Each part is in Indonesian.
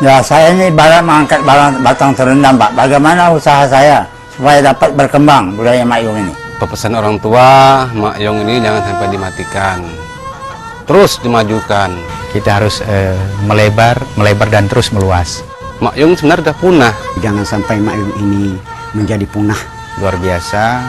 Ya, saya ini ibarat mengangkat batang terendam, Pak. Bagaimana usaha saya supaya dapat berkembang budaya Mak Yong ini? Pesan orang tua, Mak Yong ini jangan sampai dimatikan, terus dimajukan. Kita harus melebar dan terus meluas. Mak Yong sebenarnya sudah punah. Jangan sampai Mak Yong ini menjadi punah. Luar biasa.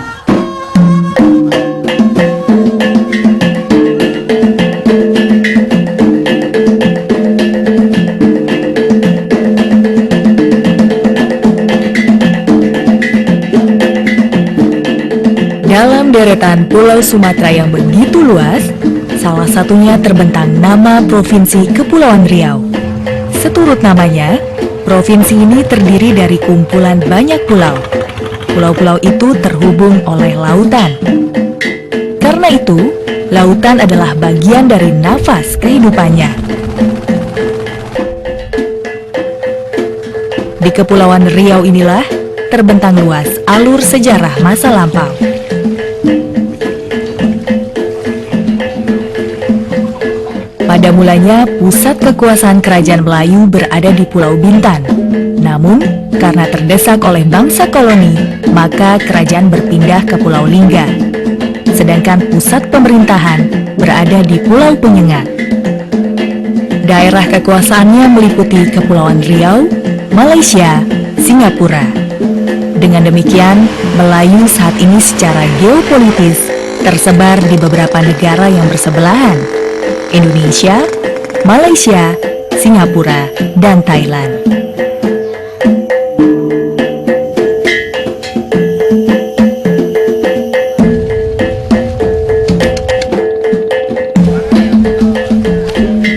Dalam deretan pulau Sumatera yang begitu luas, salah satunya terbentang nama Provinsi Kepulauan Riau. Seturut namanya, provinsi ini terdiri dari kumpulan banyak pulau. Pulau-pulau itu terhubung oleh lautan. Karena itu, lautan adalah bagian dari nafas kehidupannya. Di Kepulauan Riau inilah terbentang luas alur sejarah masa lampau. Pada mulanya, pusat kekuasaan kerajaan Melayu berada di Pulau Bintan. Namun, karena terdesak oleh bangsa koloni, maka kerajaan berpindah ke Pulau Lingga. Sedangkan pusat pemerintahan berada di Pulau Penyengat. Daerah kekuasaannya meliputi Kepulauan Riau, Malaysia, Singapura. Dengan demikian, Melayu saat ini secara geopolitis tersebar di beberapa negara yang bersebelahan: Indonesia, Malaysia, Singapura, dan Thailand.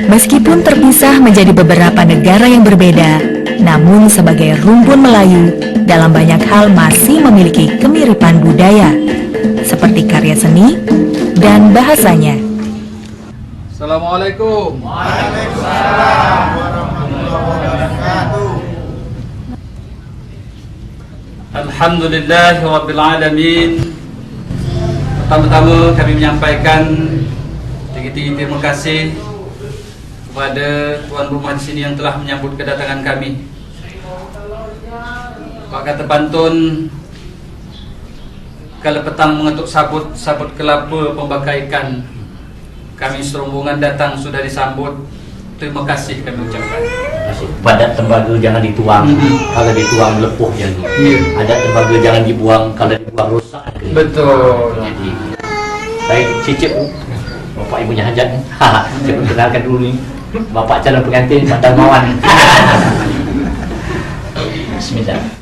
Meskipun terpisah menjadi beberapa negara yang berbeda, namun sebagai rumpun Melayu, dalam banyak hal masih memiliki kemiripan budaya, seperti karya seni dan bahasanya. Assalamualaikum. Waalaikumsalam warahmatullahi wabarakatuh. Alhamdulillahirabbil alamin. Pertama-tama kami menyampaikan tinggi-tinggi terima kasih kepada tuan rumah di sini yang telah menyambut kedatangan kami. Pak Kata Pantun, kalau petang mengetuk sabut kelapa pembakar ikan, kami serombongan datang sudah disambut. Terima kasih kami ucapkan. Pada tembaga jangan dituang, kalau dituang melepuh jadi. Ada tembaga jangan dibuang, kalau dibuang rusak. Betul. Jadi, baik cicip, bapak ibunya hajat. Saya perkenalkan dulu nih, bapak calon pengantin Pak Darmawan. Bismillah.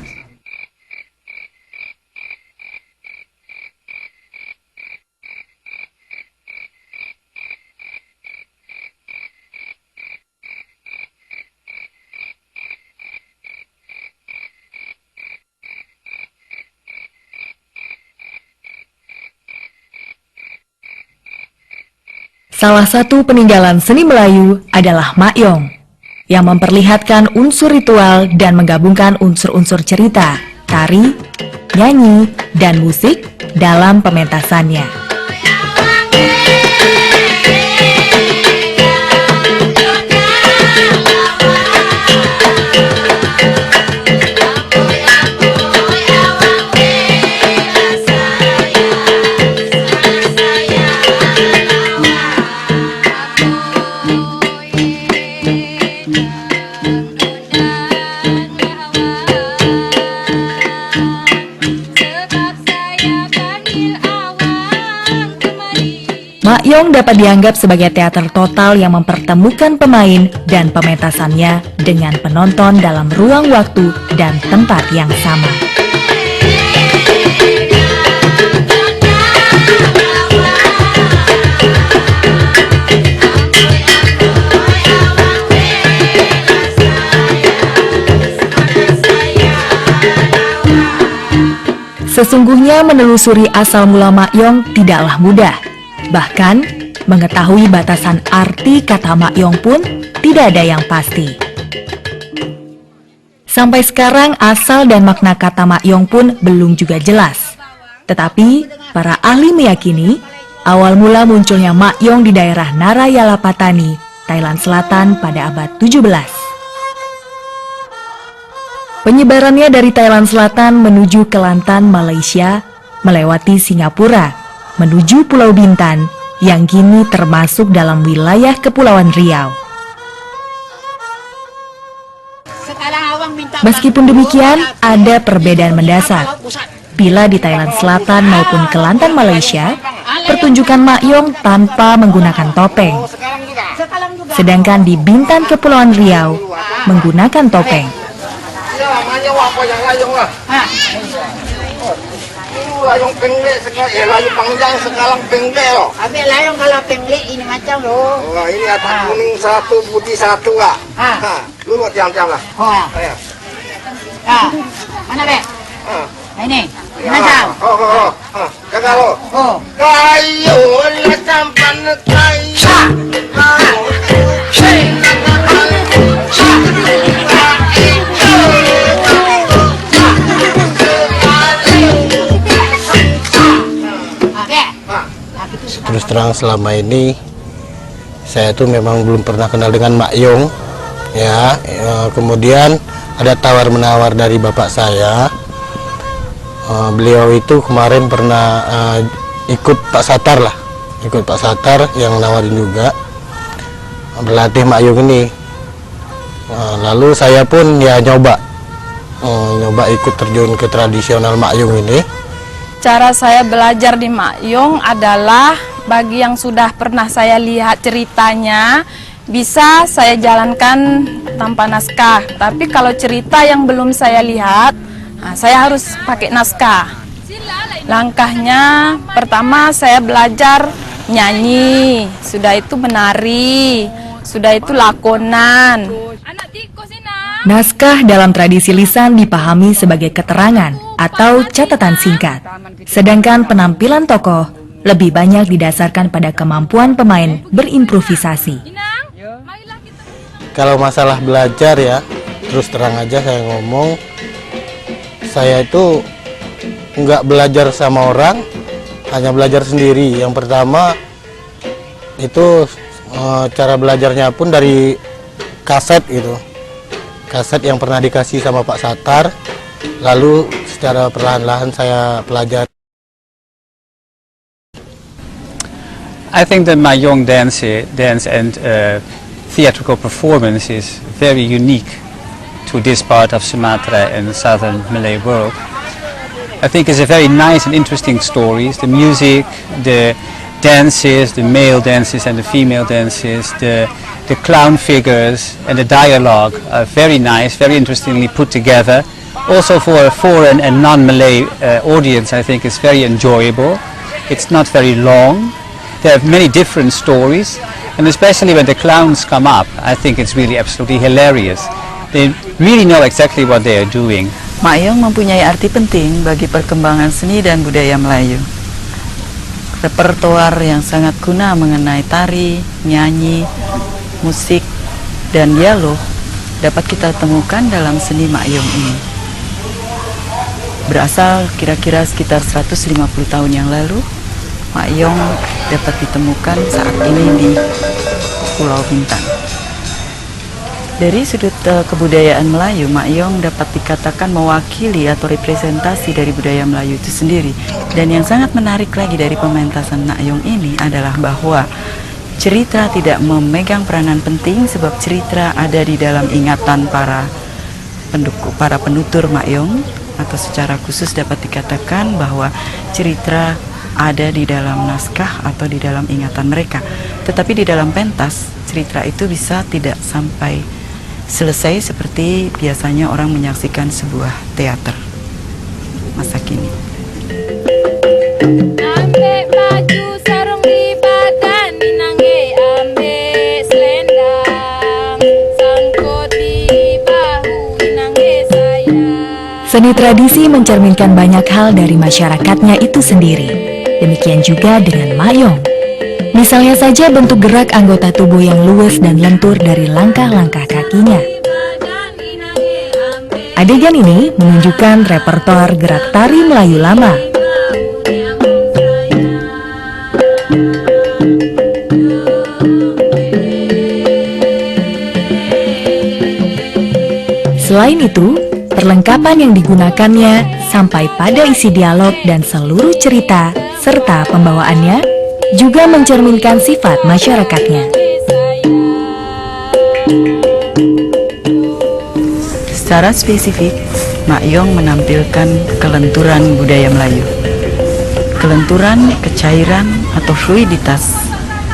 Salah satu peninggalan seni Melayu adalah Mak Yong, yang memperlihatkan unsur ritual dan menggabungkan unsur-unsur cerita, tari, nyanyi, dan musik dalam pementasannya. Mak Yong dapat dianggap sebagai teater total yang mempertemukan pemain dan pementasannya dengan penonton dalam ruang waktu dan tempat yang sama. Sesungguhnya menelusuri asal mula Mak Yong tidaklah mudah. Bahkan, mengetahui batasan arti kata Mak Yong pun tidak ada yang pasti. Sampai sekarang asal dan makna kata Mak Yong pun belum juga jelas. Tetapi, para ahli meyakini, awal mula munculnya Mak Yong di daerah Narayalapatani, Thailand Selatan pada abad 17. Penyebarannya dari Thailand Selatan menuju Kelantan, Malaysia, melewati Singapura, menuju Pulau Bintan, yang kini termasuk dalam wilayah Kepulauan Riau. Meskipun demikian, ada perbedaan mendasar. Bila di Thailand Selatan maupun Kelantan, Malaysia, pertunjukan Makyong tanpa menggunakan topeng. Sedangkan di Bintan, Kepulauan Riau, menggunakan topeng. Layong pendek sekarang, layong panjang sekarang pendek loh. Habis layong kalau pendek ini macam loh. Oh, ini ada kuning satu, putih satu lah. Lu buat jam-jam lah. Oh, mana be? Ini, macam. Jaga lo. Kayu, macam panas kayu. Terus terang selama ini saya tuh memang belum pernah kenal dengan Makyong ya, kemudian ada tawar-menawar dari bapak saya. Beliau itu kemarin pernah ikut Pak Satar lah, ikut Pak Satar yang nawarin juga berlatih Makyong ini. Lalu saya pun ya nyoba ikut terjun ke tradisional Makyong ini. Cara saya belajar di Makyong adalah bagi yang sudah pernah saya lihat ceritanya, bisa saya jalankan tanpa naskah. Tapi kalau cerita yang belum saya lihat, saya harus pakai naskah. Langkahnya, pertama saya belajar nyanyi, sudah itu menari, sudah itu lakonan. Naskah dalam tradisi lisan dipahami sebagai keterangan atau catatan singkat. Sedangkan penampilan tokoh lebih banyak didasarkan pada kemampuan pemain berimprovisasi. Kalau masalah belajar ya, terus terang aja saya ngomong, saya itu nggak belajar sama orang, hanya belajar sendiri. Yang pertama itu cara belajarnya pun dari kaset gitu. Kaset yang pernah dikasih sama Pak Satar, lalu secara perlahan-lahan saya pelajari. I think that Makyong dance and theatrical performance is very unique to this part of Sumatra and southern Malay world. I think it's a very nice and interesting stories. The music, the dances, the male dances and the female dances, the clown figures and the dialogue are very nice, very interestingly put together. Also for a foreign and non-Malay audience, I think it's very enjoyable. It's not very long. There are many different stories, and especially when the clowns come up, I think it's really absolutely hilarious. They really know exactly what they are doing. Makyong mempunyai arti penting bagi perkembangan seni dan budaya Melayu. Repertoar yang sangat guna mengenai tari, nyanyi, musik, dan dialog dapat kita temukan dalam seni Makyong ini. Berasal kira-kira sekitar 150 tahun yang lalu, Makyong dapat ditemukan saat ini di Pulau Bintan. Dari sudut kebudayaan Melayu, Makyong dapat dikatakan mewakili atau representasi dari budaya Melayu itu sendiri. Dan yang sangat menarik lagi dari pementasan Makyong ini adalah bahwa cerita tidak memegang peranan penting, sebab cerita ada di dalam ingatan para penutur Makyong, atau secara khusus dapat dikatakan bahwa cerita ada di dalam naskah atau di dalam ingatan mereka. Tetapi di dalam pentas, cerita itu bisa tidak sampai selesai seperti biasanya orang menyaksikan sebuah teater masa kini. Seni tradisi mencerminkan banyak hal dari masyarakatnya itu sendiri. Demikian juga dengan Makyong. Misalnya saja bentuk gerak anggota tubuh yang luwes dan lentur dari langkah-langkah kakinya. Adegan ini menunjukkan repertoar gerak tari Melayu lama. Selain itu, perlengkapan yang digunakannya, sampai pada isi dialog dan seluruh cerita, serta pembawaannya, juga mencerminkan sifat masyarakatnya. Secara spesifik, Makyong menampilkan kelenturan budaya Melayu. Kelenturan, kecairan, atau fluiditas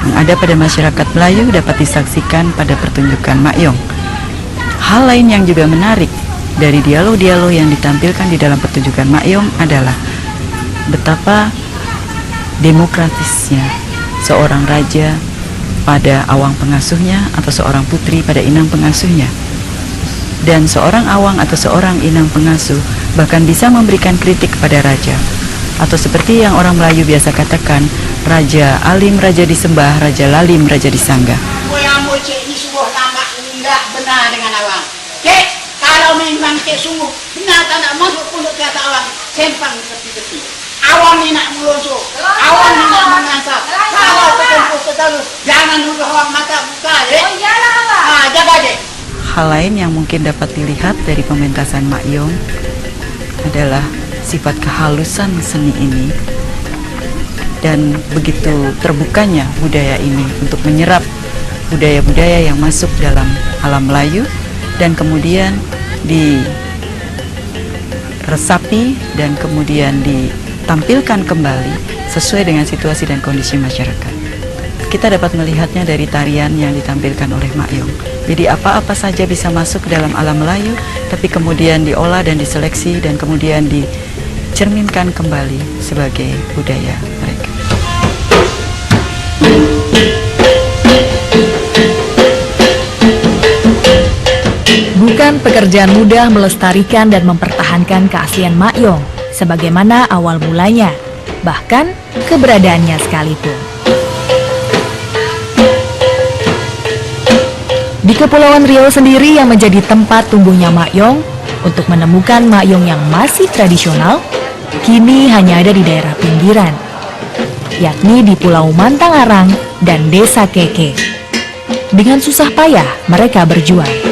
yang ada pada masyarakat Melayu dapat disaksikan pada pertunjukan Makyong. Hal lain yang juga menarik dari dialog-dialog yang ditampilkan di dalam pertunjukan Makyong adalah betapa demokratisnya seorang raja pada awang pengasuhnya atau seorang putri pada inang pengasuhnya. Dan seorang awang atau seorang inang pengasuh bahkan bisa memberikan kritik kepada raja. Atau seperti yang orang Melayu biasa katakan, raja alim, raja disembah, raja lalim, raja disanggah. Moyangmu cik ini sungguh lama enggak benar dengan awang. Cik, kalau memang cik sungguh benar tak nak masuk pondok kata awang, sempang tepi-tepi. Awang ni nak melosok, awang ni nak mengasap. Kalau tertempuh terus, jangan dulu awang mata buka, ya. Oh iyalah, Abang. Jaga, Cik. Hal lain yang mungkin dapat dilihat dari pementasan Makyong adalah sifat kehalusan seni ini dan begitu terbukanya budaya ini untuk menyerap budaya-budaya yang masuk dalam alam Melayu dan kemudian diresapi dan kemudian ditampilkan kembali sesuai dengan situasi dan kondisi masyarakat. Kita dapat melihatnya dari tarian yang ditampilkan oleh Makyong. Jadi apa-apa saja bisa masuk ke dalam alam Melayu, tapi kemudian diolah dan diseleksi dan kemudian dicerminkan kembali sebagai budaya mereka. Bukan pekerjaan mudah melestarikan dan mempertahankan keaslian Makyong, sebagaimana awal mulanya, bahkan keberadaannya sekalipun. Di Kepulauan Riau sendiri yang menjadi tempat tumbuhnya Makyong, untuk menemukan Makyong yang masih tradisional, kini hanya ada di daerah pinggiran, yakni di Pulau Mantangarang dan Desa Keke. Dengan susah payah mereka berjuang.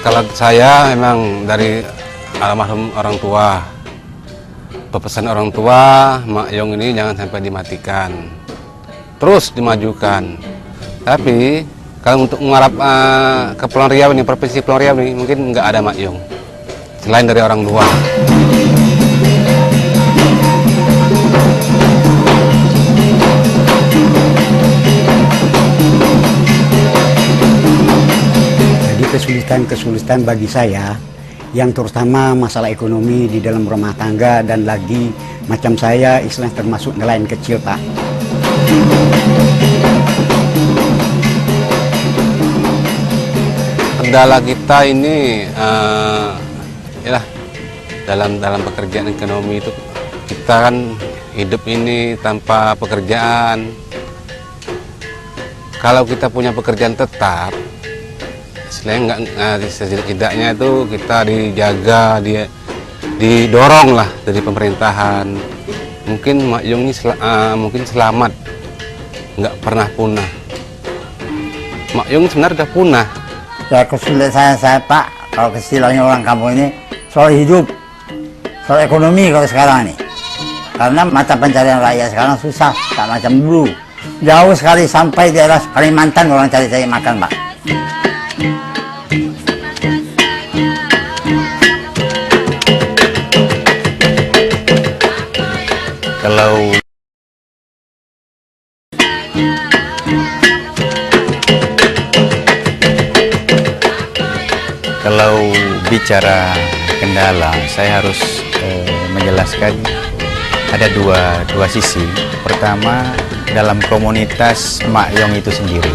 Kalau saya memang dari almarhum orang tua, pepesan orang tua, Makyong ini jangan sampai dimatikan, terus dimajukan. Tapi kalau untuk mengarap ke Pulau Riau ini, provinsi Pulau Riau ini mungkin nggak ada Makyong selain dari orang luar. Kesulitan bagi saya yang terutama masalah ekonomi di dalam rumah tangga dan lagi macam saya istilahnya termasuk nelayan kecil, Pak. Kendala kita ini dalam pekerjaan ekonomi itu kita kan hidup ini tanpa pekerjaan. Kalau kita punya pekerjaan tetap, setidaknya itu kita dijaga, didorong lah dari pemerintahan. Mungkin Makyong ini mungkin selamat, nggak pernah punah. Makyong sebenarnya udah punah. Ya kesulitan saya Pak, kalau istilahnya orang kampung ini soal hidup, soal ekonomi kalau sekarang ini. Karena mata pencarian rakyat sekarang susah, tak macam dulu. Jauh sekali sampai daerah Kalimantan orang cari-cari makan, Pak. Kalau bicara kendala, saya harus menjelaskan ada dua sisi. Pertama, dalam komunitas Makyong itu sendiri,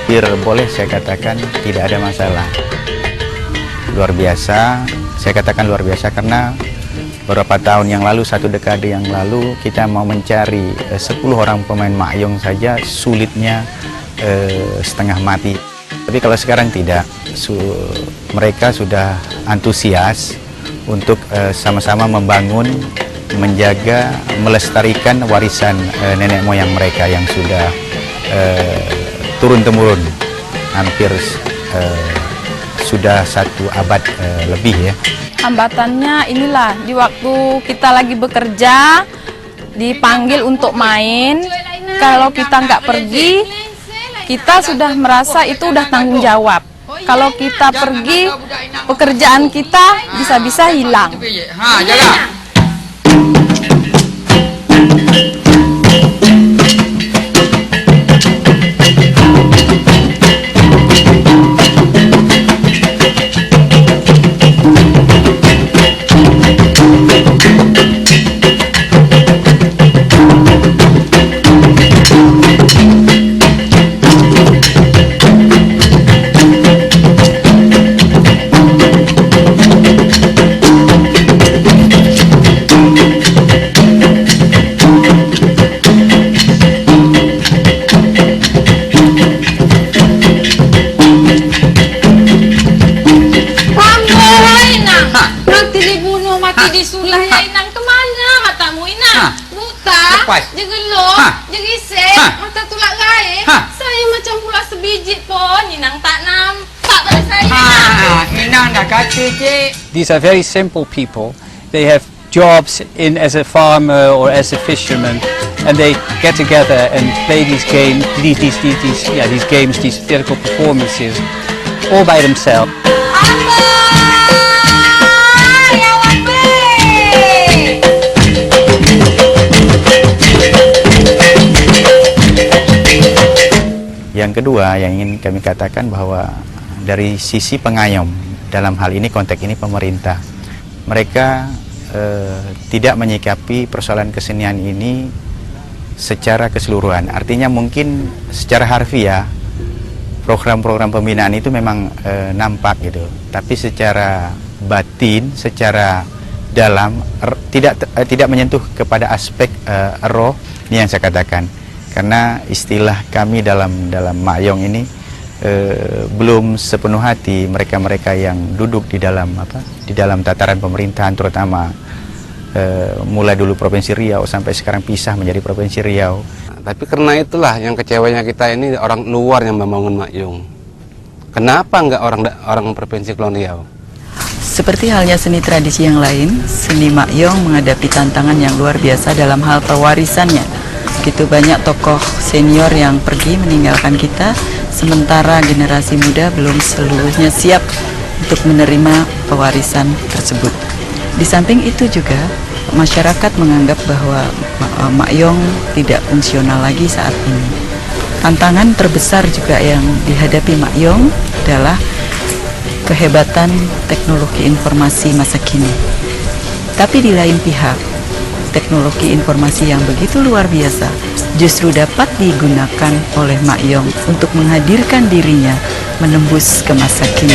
hampir boleh saya katakan tidak ada masalah. Luar biasa, saya katakan luar biasa karena beberapa tahun yang lalu, 1 dekade yang lalu, kita mau mencari 10 orang pemain Mak Yong saja sulitnya setengah mati. Tapi kalau sekarang tidak, mereka sudah antusias untuk sama-sama membangun, menjaga, melestarikan warisan nenek moyang mereka yang sudah turun-temurun, hampir sudah 1 abad lebih ya. Hambatannya inilah, di waktu kita lagi bekerja, dipanggil untuk main, kalau kita nggak pergi, kita sudah merasa itu udah tanggung jawab. Kalau kita pergi, pekerjaan kita bisa-bisa hilang. Disulah ya Inang kemana matamu Inang? Buta, jegelok, jegisek, mata tulak gaib. Saya macam pula sebiji pun, Inang tak nampak pada saya. Inang dah kata cik. These are very simple people. They have jobs as a farmer or as a fisherman, and they get together and play these games, these games, these theatrical performances, all by themselves. Yang kedua yang ingin kami katakan bahwa dari sisi pengayom, dalam hal ini konteks ini pemerintah, mereka tidak menyikapi persoalan kesenian ini secara keseluruhan. Artinya mungkin secara harfiah program-program pembinaan itu memang nampak gitu, tapi secara batin, secara dalam tidak menyentuh kepada aspek roh, ini yang saya katakan. Karena istilah kami dalam Mak Yong ini belum sepenuh hati mereka-mereka yang duduk di dalam tataran pemerintahan, terutama mulai dulu Provinsi Riau sampai sekarang pisah menjadi Provinsi Riau. Tapi karena itulah yang kecewanya kita ini orang luar yang membangun Mak Yong. Kenapa enggak orang Provinsi Kepulauan Riau? Seperti halnya seni tradisi yang lain, seni Mak Yong menghadapi tantangan yang luar biasa dalam hal pewarisannya. Begitu banyak tokoh senior yang pergi meninggalkan kita, sementara generasi muda belum seluruhnya siap untuk menerima pewarisan tersebut. Di samping itu juga, masyarakat menganggap bahwa Mak Yong tidak fungsional lagi saat ini. Tantangan terbesar juga yang dihadapi Mak Yong adalah kehebatan teknologi informasi masa kini. Tapi di lain pihak, teknologi informasi yang begitu luar biasa justru dapat digunakan oleh Mak Yong untuk menghadirkan dirinya menembus ke masa kini.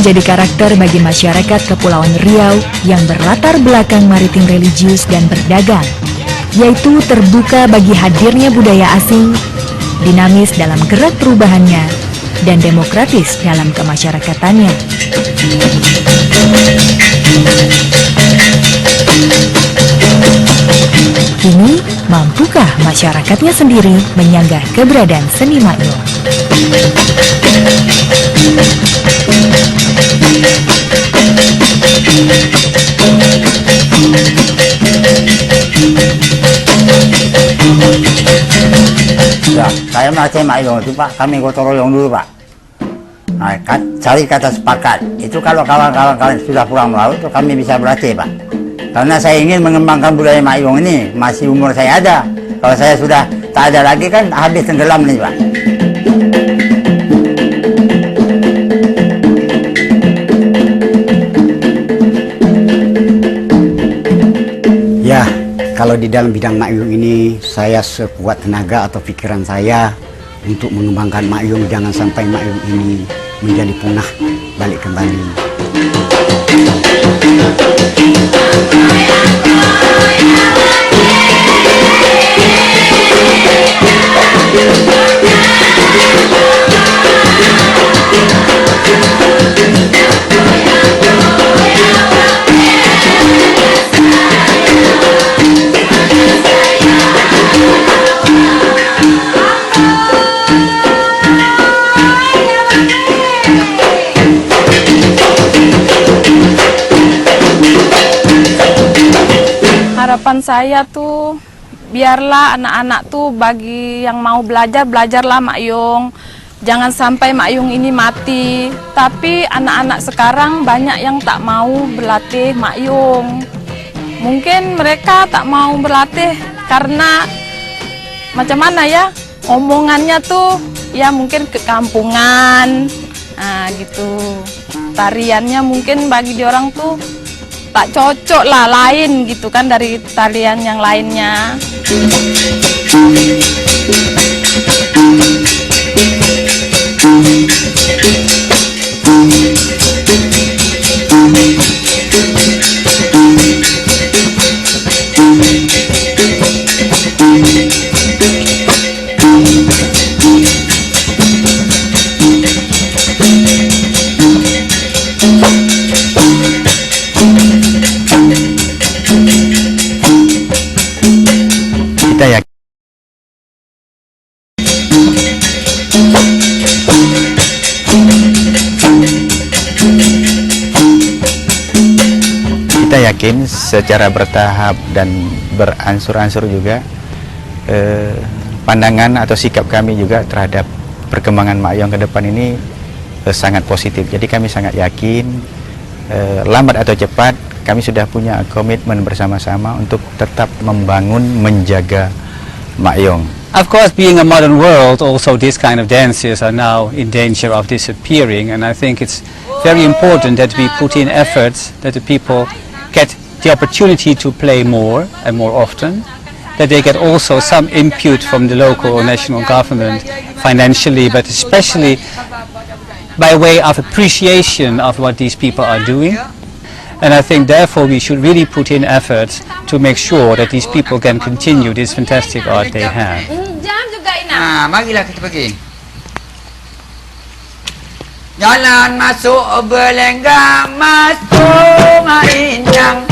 menjadi karakter bagi masyarakat Kepulauan Riau yang berlatar belakang maritim religius dan berdagang, yaitu terbuka bagi hadirnya budaya asing, dinamis dalam gerak perubahannya, dan demokratis dalam kemasyarakatannya. Kini, mampukah masyarakatnya sendiri menyanggah keberadaan seni Mak-Yong? Ya, saya melatih Mak-Yong itu Pak, kami gotong royong dulu Pak. Nah, cari kata sepakat. Itu kalau kawan-kawan kalian sudah pulang melaut, itu kami bisa berlatih Pak. Karena saya ingin mengembangkan budaya Mak-Yong ini, masih umur saya ada. Kalau saya sudah tak ada lagi kan habis tenggelam nih Pak. Ya, kalau di dalam bidang Mak-Yong ini, saya sekuat tenaga atau pikiran saya untuk mengembangkan Mak-Yong, jangan sampai Mak-Yong ini menjadi punah balik kembali. Harapan saya tuh biarlah anak-anak tuh bagi yang mau belajar, belajarlah Mak-Yong. Jangan sampai Mak-Yong ini mati. Tapi anak-anak sekarang banyak yang tak mau berlatih Mak-Yong. Mungkin mereka tak mau berlatih karena macam mana ya, omongannya tuh ya mungkin kekampungan. Nah gitu. Tariannya mungkin bagi diorang tuh tak cocok lah, lain gitu kan dari tarian yang lainnya. Kita yakin secara bertahap dan beransur-ansur juga pandangan atau sikap kami juga terhadap perkembangan Mak-Yong ke depan ini sangat positif. Jadi kami sangat yakin lambat atau cepat kami sudah punya komitmen bersama-sama untuk tetap membangun, menjaga Mak-Yong. Of course, being a modern world, also these kind of dances are now in danger of disappearing, and I think it's very important that we put in efforts that the people get the opportunity to play more and more often, that they get also some input from the local or national government financially, but especially by way of appreciation of what these people are doing. And I think therefore we should really put in efforts to make sure that these people can continue this fantastic art they have. Jam juga Ina. Ah, marilah kita pergi. Jalan masuk berlenggang, masuk mainjang.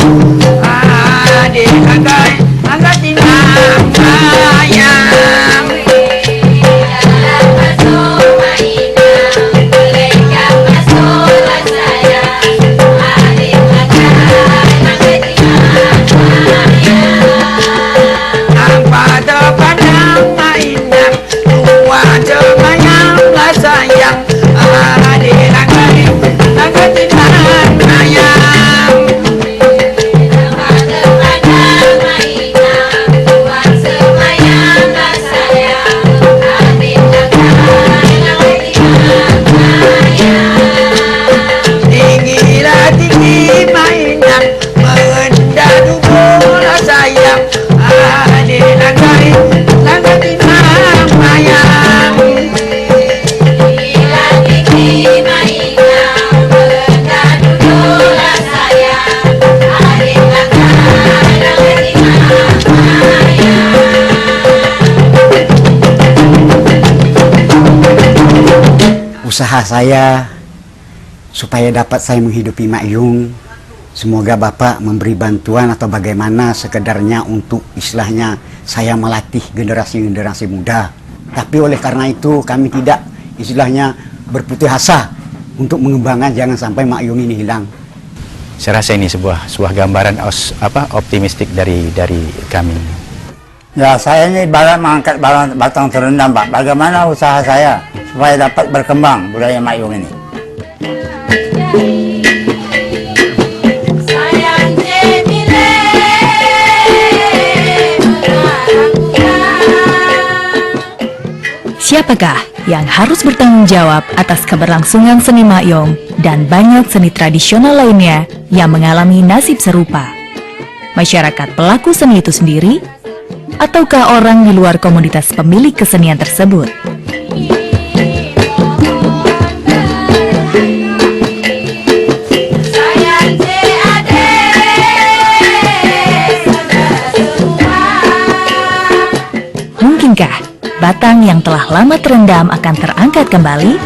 Adik angkat, angkat tinang sayang. Jalan masuk mainjang, berlenggang masuk sayang. Adik angkat, angkat tinang sayang. Apa terpandang mainjang, tua jemayang sayang. Adik angkat, angkat tinang sayang. usaha saya supaya dapat saya menghidupi Mak Yung. Semoga Bapak memberi bantuan atau bagaimana sekedarnya untuk istilahnya saya melatih generasi-generasi muda. Tapi oleh karena itu kami tidak istilahnya berputus asa untuk mengembangkan jangan sampai Mak Yung ini hilang. Saya rasa ini sebuah gambaran optimistik dari kami. Ya, saya ini ibarat mengangkat batang terendam, Pak. Bagaimana usaha saya supaya dapat berkembang budaya Mak Yung ini? Siapakah yang harus bertanggung jawab atas keberlangsungan seni Mak Yung dan banyak seni tradisional lainnya yang mengalami nasib serupa? Masyarakat pelaku seni itu sendiri? Ataukah orang di luar komunitas pemilik kesenian tersebut? Mungkinkah batang yang telah lama terendam akan terangkat kembali?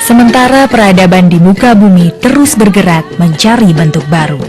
Sementara peradaban di muka bumi terus bergerak mencari bentuk baru.